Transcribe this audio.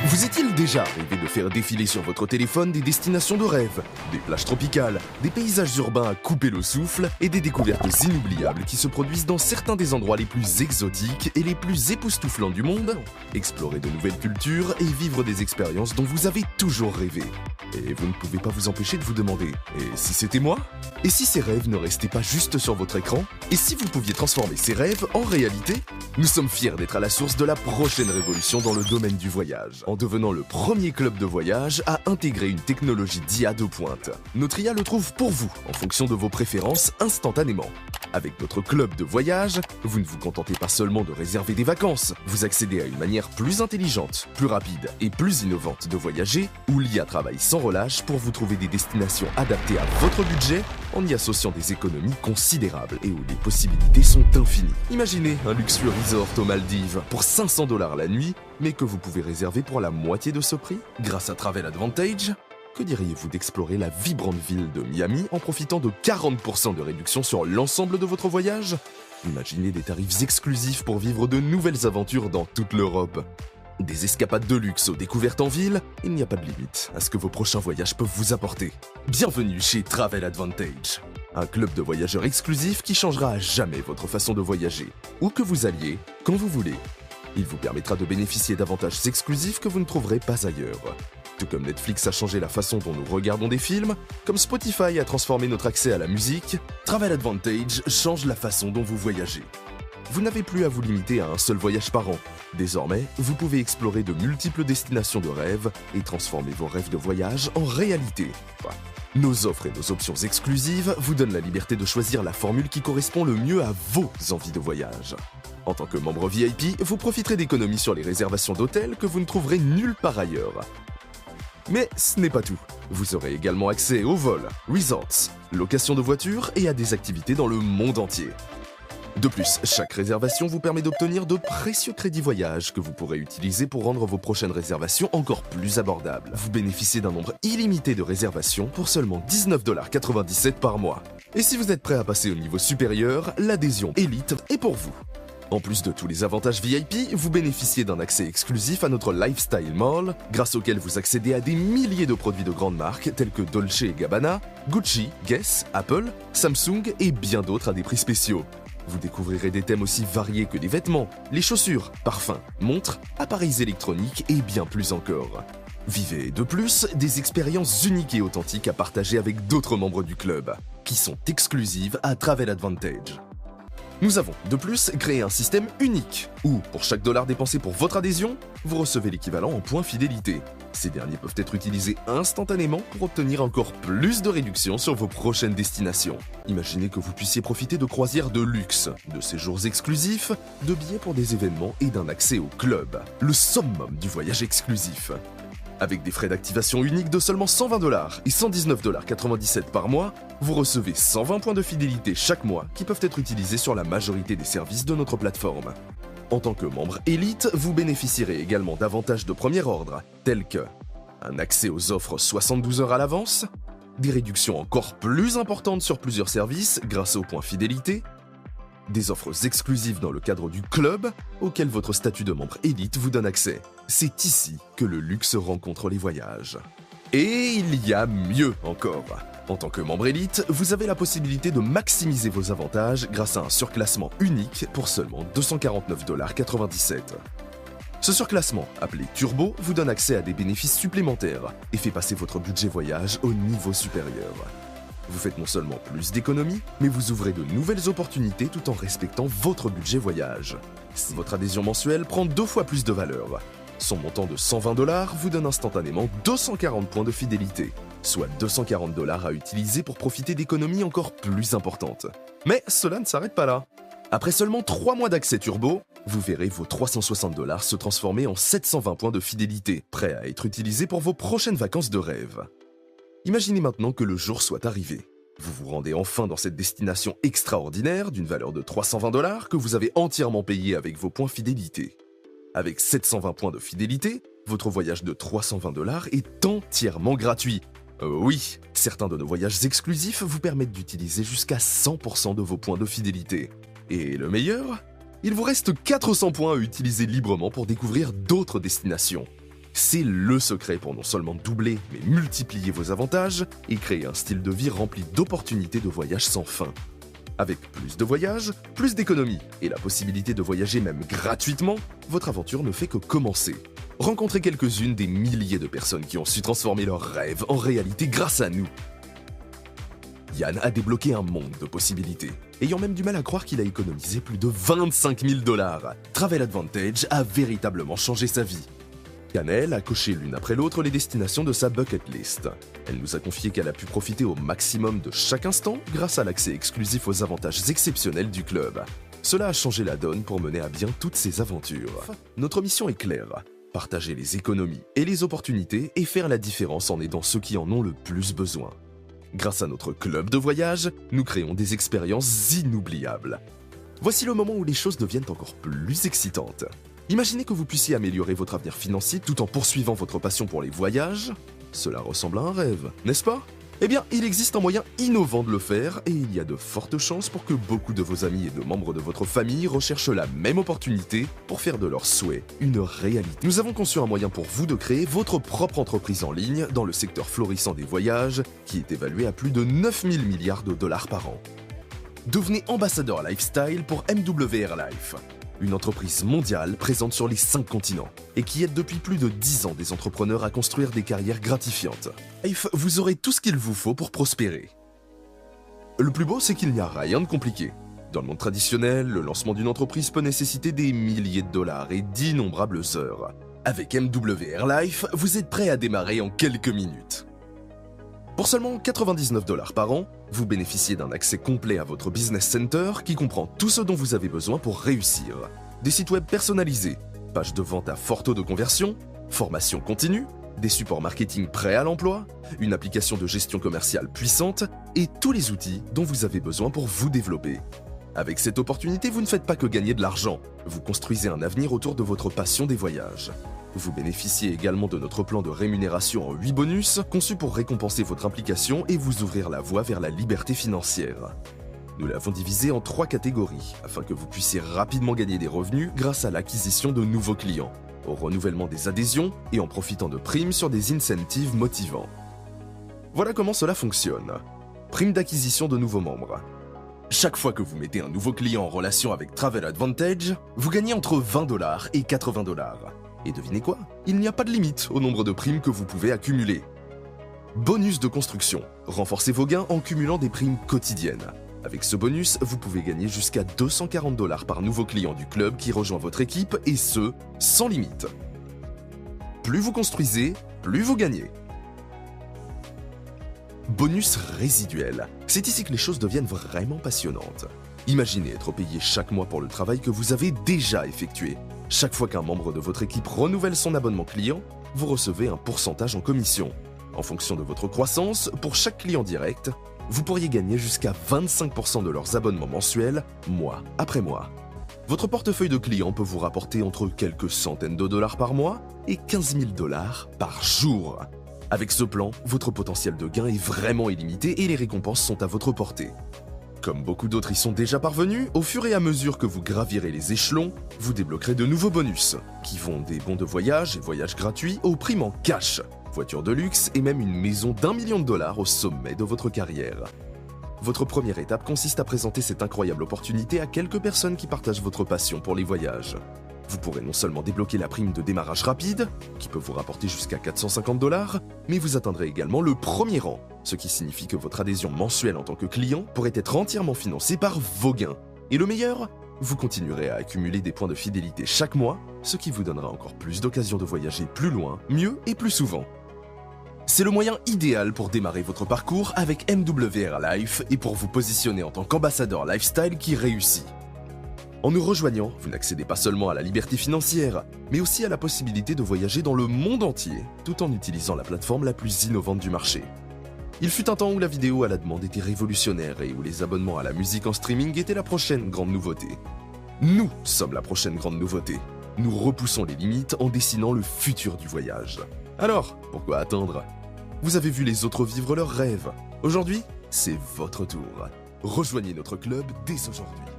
Vous est-il déjà arrivé de faire défiler sur votre téléphone des destinations de rêve, des plages tropicales, des paysages urbains à couper le souffle et des découvertes inoubliables qui se produisent dans certains des endroits les plus exotiques et les plus époustouflants du monde? Explorer de nouvelles cultures et vivre des expériences dont vous avez toujours rêvé. Et vous ne pouvez pas vous empêcher de vous demander, et si c'était moi? Et si ces rêves ne restaient pas juste sur votre écran? Et si vous pouviez transformer ces rêves en réalité? Nous sommes fiers d'être à la source de la prochaine révolution dans le domaine du voyage, en devenant le premier club de voyage à intégrer une technologie d'IA de pointe. Notre IA le trouve pour vous, en fonction de vos préférences, instantanément. Avec notre club de voyage, vous ne vous contentez pas seulement de réserver des vacances, vous accédez à une manière plus intelligente, plus rapide et plus innovante de voyager, où l'IA travaille sans relâche pour vous trouver des destinations adaptées à votre budget, en y associant des économies considérables et où les possibilités sont infinies. Imaginez un luxueux resort aux Maldives pour 500 $ la nuit, mais que vous pouvez réserver pour la moitié de ce prix grâce à Travel Advantage. Que diriez-vous d'explorer la vibrante ville de Miami en profitant de 40% de réduction sur l'ensemble de votre voyage? Imaginez des tarifs exclusifs pour vivre de nouvelles aventures dans toute l'Europe. Des escapades de luxe aux découvertes en ville, il n'y a pas de limite à ce que vos prochains voyages peuvent vous apporter. Bienvenue chez Travel Advantage, un club de voyageurs exclusif qui changera à jamais votre façon de voyager, où que vous alliez, quand vous voulez. Il vous permettra de bénéficier d'avantages exclusifs que vous ne trouverez pas ailleurs. Tout comme Netflix a changé la façon dont nous regardons des films, comme Spotify a transformé notre accès à la musique, Travel Advantage change la façon dont vous voyagez. Vous n'avez plus à vous limiter à un seul voyage par an. Désormais, vous pouvez explorer de multiples destinations de rêve et transformer vos rêves de voyage en réalité. Nos offres et nos options exclusives vous donnent la liberté de choisir la formule qui correspond le mieux à vos envies de voyage. En tant que membre VIP, vous profiterez d'économies sur les réservations d'hôtels que vous ne trouverez nulle part ailleurs. Mais ce n'est pas tout. Vous aurez également accès aux vols, resorts, location de voitures et à des activités dans le monde entier. De plus, chaque réservation vous permet d'obtenir de précieux crédits voyage que vous pourrez utiliser pour rendre vos prochaines réservations encore plus abordables. Vous bénéficiez d'un nombre illimité de réservations pour seulement 19,97 $ par mois. Et si vous êtes prêt à passer au niveau supérieur, l'adhésion Elite est pour vous. En plus de tous les avantages VIP, vous bénéficiez d'un accès exclusif à notre Lifestyle Mall, grâce auquel vous accédez à des milliers de produits de grandes marques tels que Dolce & Gabbana, Gucci, Guess, Apple, Samsung et bien d'autres à des prix spéciaux. Vous découvrirez des thèmes aussi variés que les vêtements, les chaussures, parfums, montres, appareils électroniques et bien plus encore. Vivez de plus des expériences uniques et authentiques à partager avec d'autres membres du club, qui sont exclusives à Travel Advantage. Nous avons, de plus, créé un système unique, où, pour chaque dollar dépensé pour votre adhésion, vous recevez l'équivalent en points fidélité. Ces derniers peuvent être utilisés instantanément pour obtenir encore plus de réductions sur vos prochaines destinations. Imaginez que vous puissiez profiter de croisières de luxe, de séjours exclusifs, de billets pour des événements et d'un accès au club, le summum du voyage exclusif. Avec des frais d'activation uniques de seulement 120 $ et 119,97 $ par mois, vous recevez 120 points de fidélité chaque mois qui peuvent être utilisés sur la majorité des services de notre plateforme. En tant que membre élite, vous bénéficierez également d'avantages de premier ordre, tels que un accès aux offres 72 heures à l'avance, des réductions encore plus importantes sur plusieurs services grâce aux points fidélité, des offres exclusives dans le cadre du club auquel votre statut de membre élite vous donne accès. C'est ici que le luxe rencontre les voyages. Et il y a mieux encore. En tant que membre élite, vous avez la possibilité de maximiser vos avantages grâce à un surclassement unique pour seulement 249,97 $. Ce surclassement, appelé Turbo, vous donne accès à des bénéfices supplémentaires et fait passer votre budget voyage au niveau supérieur. Vous faites non seulement plus d'économies, mais vous ouvrez de nouvelles opportunités tout en respectant votre budget voyage. Votre adhésion mensuelle prend 2 fois plus de valeur. Son montant de 120 $ vous donne instantanément 240 points de fidélité, soit 240 $ à utiliser pour profiter d'économies encore plus importantes. Mais cela ne s'arrête pas là. Après seulement 3 mois d'accès turbo, vous verrez vos 360 $ se transformer en 720 points de fidélité, prêts à être utilisés pour vos prochaines vacances de rêve. Imaginez maintenant que le jour soit arrivé. Vous vous rendez enfin dans cette destination extraordinaire d'une valeur de 320 $ que vous avez entièrement payé avec vos points fidélité. Avec 720 points de fidélité, votre voyage de 320 $ est entièrement gratuit. Oui, certains de nos voyages exclusifs vous permettent d'utiliser jusqu'à 100% de vos points de fidélité. Et le meilleur ? Il vous reste 400 points à utiliser librement pour découvrir d'autres destinations. C'est le secret pour non seulement doubler, mais multiplier vos avantages et créer un style de vie rempli d'opportunités de voyage sans fin. Avec plus de voyages, plus d'économies et la possibilité de voyager même gratuitement, votre aventure ne fait que commencer. Rencontrez quelques-unes des milliers de personnes qui ont su transformer leurs rêves en réalité grâce à nous. Yann a débloqué un monde de possibilités, ayant même du mal à croire qu'il a économisé plus de 25 000 $. Travel Advantage a véritablement changé sa vie. Canel a coché l'une après l'autre les destinations de sa bucket list. Elle nous a confié qu'elle a pu profiter au maximum de chaque instant grâce à l'accès exclusif aux avantages exceptionnels du club. Cela a changé la donne pour mener à bien toutes ses aventures. Notre mission est claire. Partager les économies et les opportunités et faire la différence en aidant ceux qui en ont le plus besoin. Grâce à notre club de voyage, nous créons des expériences inoubliables. Voici le moment où les choses deviennent encore plus excitantes. Imaginez que vous puissiez améliorer votre avenir financier tout en poursuivant votre passion pour les voyages. Cela ressemble à un rêve, n'est-ce pas ? Eh bien, il existe un moyen innovant de le faire et il y a de fortes chances pour que beaucoup de vos amis et de membres de votre famille recherchent la même opportunité pour faire de leurs souhaits une réalité. Nous avons conçu un moyen pour vous de créer votre propre entreprise en ligne dans le secteur florissant des voyages qui est évalué à plus de 9 000 milliards de dollars par an. Devenez ambassadeur lifestyle pour MWR Life. Une entreprise mondiale présente sur les 5 continents et qui aide depuis plus de 10 ans des entrepreneurs à construire des carrières gratifiantes. Life, vous aurez tout ce qu'il vous faut pour prospérer. Le plus beau, c'est qu'il n'y a rien de compliqué. Dans le monde traditionnel, le lancement d'une entreprise peut nécessiter des milliers de dollars et d'innombrables heures. Avec MWR Life, vous êtes prêt à démarrer en quelques minutes. Pour seulement 99 $ par an, vous bénéficiez d'un accès complet à votre business center qui comprend tout ce dont vous avez besoin pour réussir. Des sites web personnalisés, pages de vente à fort taux de conversion, formation continue, des supports marketing prêts à l'emploi, une application de gestion commerciale puissante et tous les outils dont vous avez besoin pour vous développer. Avec cette opportunité, vous ne faites pas que gagner de l'argent, vous construisez un avenir autour de votre passion des voyages. Vous bénéficiez également de notre plan de rémunération en 8 bonus, conçu pour récompenser votre implication et vous ouvrir la voie vers la liberté financière. Nous l'avons divisé en 3 catégories, afin que vous puissiez rapidement gagner des revenus grâce à l'acquisition de nouveaux clients, au renouvellement des adhésions et en profitant de primes sur des incentives motivants. Voilà comment cela fonctionne. Prime d'acquisition de nouveaux membres. Chaque fois que vous mettez un nouveau client en relation avec Travel Advantage, vous gagnez entre 20 $ et 80 $. Et devinez quoi ? Il n'y a pas de limite au nombre de primes que vous pouvez accumuler. Bonus de construction. Renforcez vos gains en cumulant des primes quotidiennes. Avec ce bonus, vous pouvez gagner jusqu'à 240 $ par nouveau client du club qui rejoint votre équipe et ce, sans limite. Plus vous construisez, plus vous gagnez. Bonus résiduel. C'est ici que les choses deviennent vraiment passionnantes. Imaginez être payé chaque mois pour le travail que vous avez déjà effectué. Chaque fois qu'un membre de votre équipe renouvelle son abonnement client, vous recevez un pourcentage en commission. En fonction de votre croissance, pour chaque client direct, vous pourriez gagner jusqu'à 25% de leurs abonnements mensuels, mois après mois. Votre portefeuille de clients peut vous rapporter entre quelques centaines de dollars par mois et 15 000 $ par jour. Avec ce plan, votre potentiel de gain est vraiment illimité et les récompenses sont à votre portée. Comme beaucoup d'autres y sont déjà parvenus, au fur et à mesure que vous gravirez les échelons, vous débloquerez de nouveaux bonus, qui vont des bons de voyage et voyages gratuits aux primes en cash, voitures de luxe et même une maison d'1 million de $ au sommet de votre carrière. Votre première étape consiste à présenter cette incroyable opportunité à quelques personnes qui partagent votre passion pour les voyages. Vous pourrez non seulement débloquer la prime de démarrage rapide, qui peut vous rapporter jusqu'à 450 $, mais vous atteindrez également le premier rang, ce qui signifie que votre adhésion mensuelle en tant que client pourrait être entièrement financée par vos gains. Et le meilleur, vous continuerez à accumuler des points de fidélité chaque mois, ce qui vous donnera encore plus d'occasions de voyager plus loin, mieux et plus souvent. C'est le moyen idéal pour démarrer votre parcours avec MWR Life et pour vous positionner en tant qu'ambassadeur lifestyle qui réussit. En nous rejoignant, vous n'accédez pas seulement à la liberté financière, mais aussi à la possibilité de voyager dans le monde entier, tout en utilisant la plateforme la plus innovante du marché. Il fut un temps où la vidéo à la demande était révolutionnaire et où les abonnements à la musique en streaming étaient la prochaine grande nouveauté. Nous sommes la prochaine grande nouveauté. Nous repoussons les limites en dessinant le futur du voyage. Alors, pourquoi attendre ? Vous avez vu les autres vivre leurs rêves. Aujourd'hui, c'est votre tour. Rejoignez notre club dès aujourd'hui.